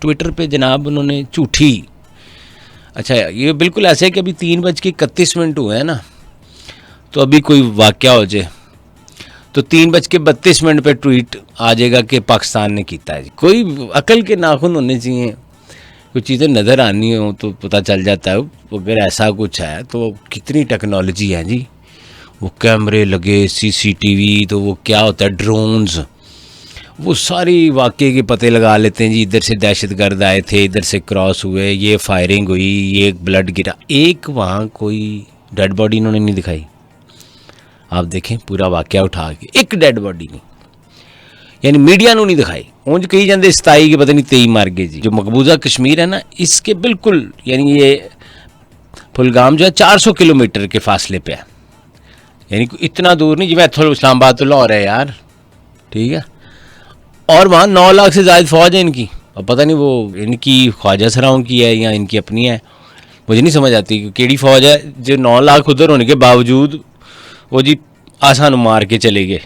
Twitter पे जनाब उन्होंने झूठी, अच्छा ये बिल्कुल ऐसे है कि अभी 3:31 हुए हैं ना, तो अभी कोई वाक़या हो जाए तो 3:32 पे ट्वीट आ जाएगा कि पाकिस्तान ने किया है। कोई अकल के नाखून होने चाहिए, कुछ चीज़ें नज़र आनी हो तो पता चल जाता है। अगर ऐसा कुछ है तो कितनी टेक्नोलॉजी है जी, वो कैमरे लगे, सीसीटीवी, तो वो क्या होता है, ड्रोन्स, वो सारी वाक़े के पते लगा लेते हैं जी। इधर से दहशतगर्द आए थे, इधर से क्रॉस हुए, ये फायरिंग हुई, ये ब्लड गिरा, एक वहाँ कोई डेड बॉडी इन्होंने नहीं दिखाई। आप देखें पूरा वाक़या उठा के, एक डेड बॉडी नहीं, यानी मीडिया ने नहीं दिखाई। उंज कही जाते 27 के पता नहीं 23 मार गए जी। जो मकबूजा कश्मीर है ना, इसके बिल्कुल यानी ये फुलगाम जो है 400 किलोमीटर के फासले पे है, यानी इतना दूर नहीं, जिम्मे इतों इस्लामाबाद तो लाहौर है यार, ठीक है। और वहाँ 9 लाख से ज़्यादा फ़ौज है इनकी, और पता नहीं वो इनकी ख्वाजा सराओं की है या इनकी अपनी है, मुझे नहीं समझ आती कि केड़ी फ़ौज है जो 9 लाख उधर होने के बावजूद वो जी आसान मार के चले गए।